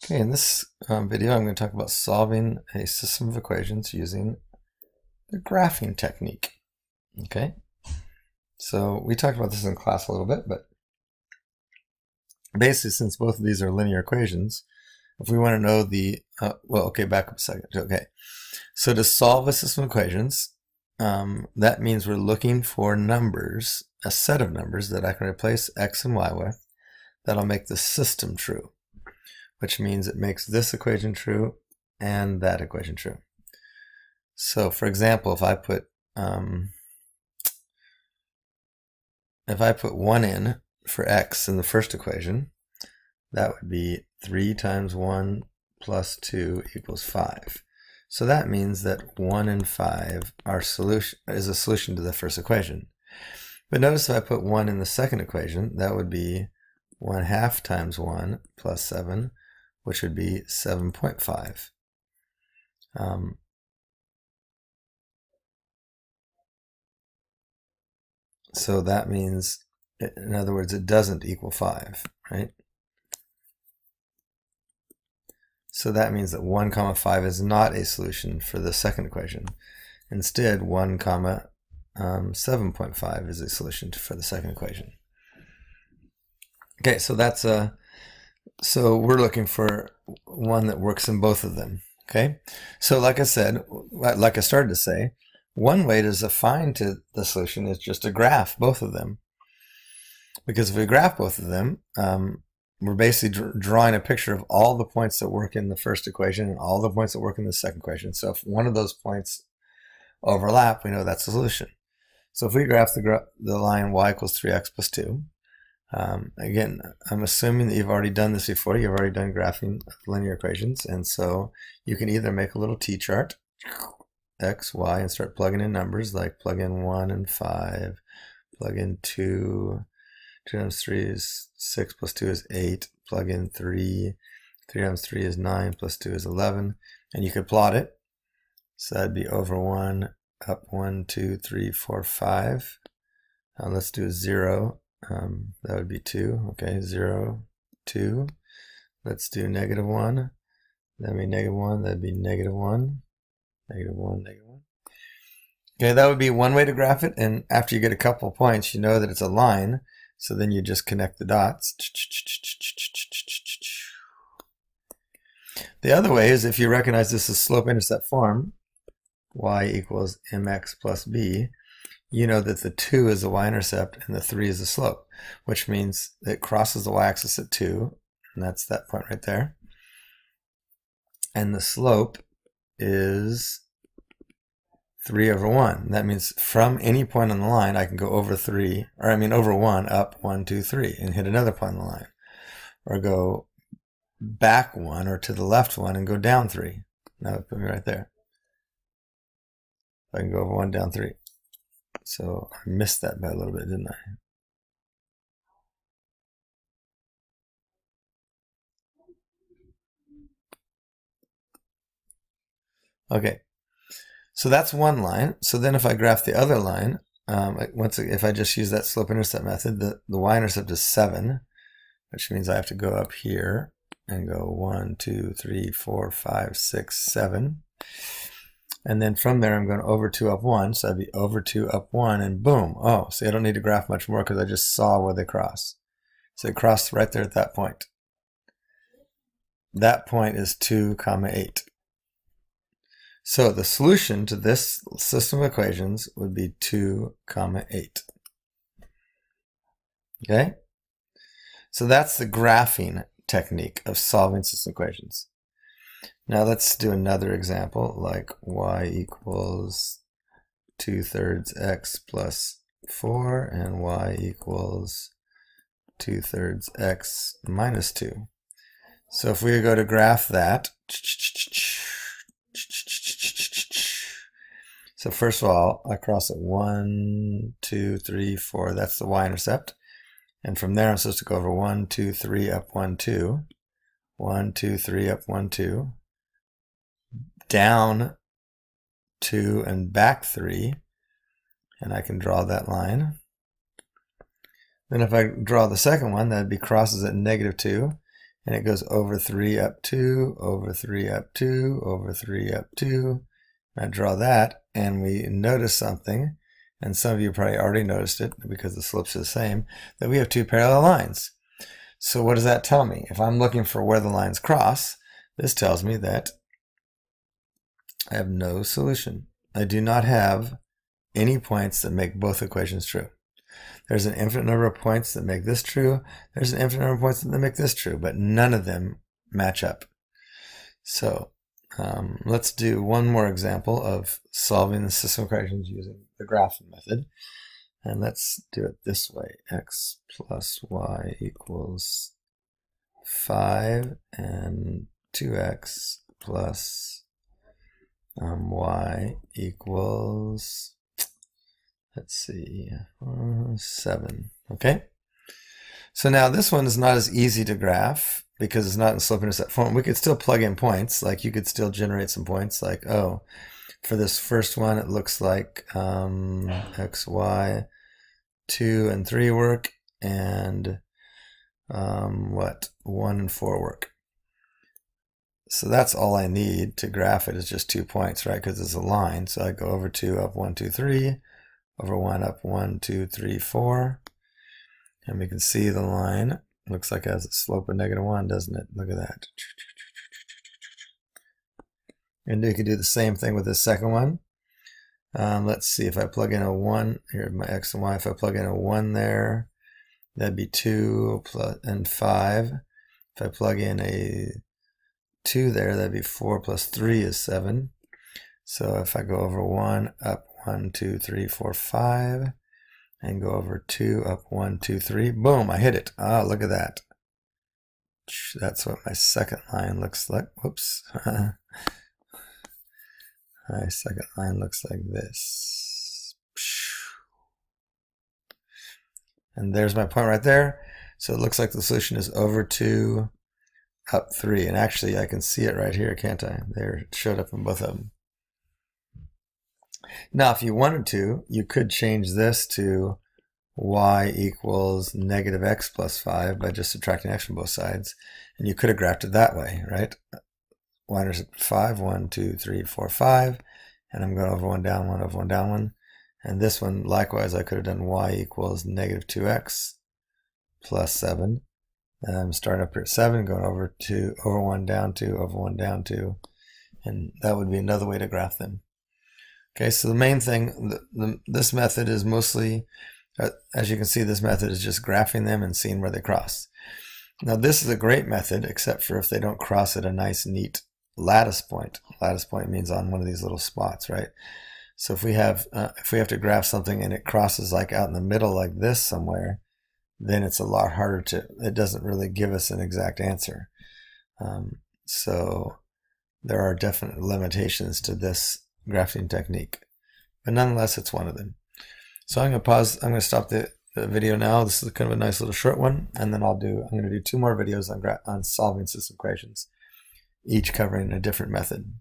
Okay, in this video, I'm going to talk about solving a system of equations using the graphing technique. Okay, so we talked about this in class a little bit, but basically, since both of these are linear equations, if we want to know the, back up a second. Okay, so to solve a system of equations, that means we're looking for numbers, a set of numbers that I can replace x and y with, that'll make the system true, which means it makes this equation true and that equation true. So for example, if I put 1 in for x in the first equation, that would be 3 times 1 plus 2 equals 5. So that means that 1 and 5 is a solution to the first equation. But notice if I put 1 in the second equation, that would be 1/2 times 1 plus 7, which would be 7.5. So that means, in other words, it doesn't equal 5, right? So that means that 1 comma 5 is not a solution for the second equation. Instead, 1 comma 7.5 is a solution for the second equation. Okay, so that's so we're looking for one that works in both of them. Okay, so like I said, like I started to say, one way to define to the solution is just to graph both of them. Because if we graph both of them, we're basically drawing a picture of all the points that work in the first equation and all the points that work in the second equation. So if one of those points overlap, we know that's the solution. So if we graph the line y equals 3x plus 2, again, I'm assuming that you've already done this before. You've already done graphing linear equations, and so you can either make a little t-chart, x, y, and start plugging in numbers, like plug in 1 and 5, plug in 2, 2 times 3 is 6 plus 2 is 8, plug in 3, 3 times 3 is 9 plus 2 is 11, and you could plot it. So that'd be over 1, up 1, 2, 3, 4, 5. Let's do 0. That would be 2. Okay, 0, 2. Let's do -1. That'd be -1. That'd be -1. -1, -1. Okay, that would be one way to graph it. And after you get a couple of points, you know that it's a line. So then you just connect the dots. The other way is if you recognize this is slope-intercept form, y equals mx plus b, you know that the 2 is the y-intercept and the 3 is the slope, which means it crosses the y-axis at 2, and that's that point right there. And the slope is 3 over 1. That means from any point on the line, I can go over 3, or I mean over 1, up 1, 2, 3, and hit another point on the line. Or go back 1, or to the left 1, and go down 3. That would put me right there. I can go over 1, down 3. So I missed that by a little bit, didn't I? Okay, so that's one line. So then if I graph the other line, if I just use that slope-intercept method, the y-intercept is 7, which means I have to go up here and go 1, 2, 3, 4, 5, 6, 7. And then from there, I'm going over 2, up 1. So I'd be over 2, up 1, and boom. Oh, see, I don't need to graph much more because I just saw where they cross. So they crossed right there at that point. That point is 2, 8. So the solution to this system of equations would be 2, 8. Okay? So that's the graphing technique of solving system equations. Now let's do another example, like y equals 2/3 x plus 4 and y equals 2/3 x minus 2. So if we go to graph that, so first of all, I cross it 1, 2, 3, 4. That's the y-intercept. And from there, I'm supposed to go over 1, 2, 3, up 1, 2. 1, 2, 3, up 1, 2. Down 2 and back 3. And I can draw that line. Then if I draw the second one, that'd be crosses at -2. and it goes over 3 up 2, over 3 up 2, over 3 up 2. I draw that, and we notice something, and some of you probably already noticed it because the slopes are the same, that we have two parallel lines. So what does that tell me? If I'm looking for where the lines cross, this tells me that I have no solution. I do not have any points that make both equations true. There's an infinite number of points that make this true. There's an infinite number of points that make this true, but none of them match up. So let's do one more example of solving the system equations using the graphing method. And let's do it this way. X plus y equals 5, and 2x plus y equals, let's see, 7. Okay? So now this one is not as easy to graph because it's not in slope-intercept form. We could still plug in points. Like you could still generate some points. Like, oh, for this first one, it looks like x, y, 2 and 3 work, and 1 and 4 work. So that's all I need to graph it is just 2 points, right? Because it's a line. So I go over 2, up 1, 2, 3, over 1, up 1, 2, 3, 4. And we can see the line. Looks like it has a slope of -1, doesn't it? Look at that. And we could do the same thing with the second one. Let's see, if I plug in a 1, here's my x and y. If I plug in a 1 there, that'd be 2 plus, and 5. If I plug in a 2 there, that'd be 4 plus 3 is 7. So if I go over 1, up 1, 2, 3, 4, 5, and go over 2, up 1, 2, 3, boom, I hit it. Ah, look at that. That's what my second line looks like. Whoops. My second line looks like this. And there's my point right there. So it looks like the solution is over 2, up 3. And actually, I can see it right here, can't I? There, it showed up in both of them. Now, if you wanted to, you could change this to y equals -x plus 5 by just subtracting x from both sides. And you could have graphed it that way, right? 1 is 5, 1, 2, 3, 4, 5. And I'm going over 1, down 1, over 1, down 1. And this one, likewise, I could have done y equals -2x plus 7. And I'm starting up here at 7, going over 2, over 1, down 2, over 1, down 2. And that would be another way to graph them. Okay, so the main thing, this method is mostly, as you can see, this method is just graphing them and seeing where they cross. Now this is a great method, except for if they don't cross at a nice, neat lattice point. Lattice point means on one of these little spots, right? So if we have to graph something and it crosses like out in the middle like this somewhere, then it's a lot harder to, it doesn't really give us an exact answer. So there are definite limitations to this graphing technique, but nonetheless, it's one of them. So I'm going to pause. I'm going to stop the video now. This is kind of a nice little short one, and then I'm going to do 2 more videos on solving system equations, each covering a different method.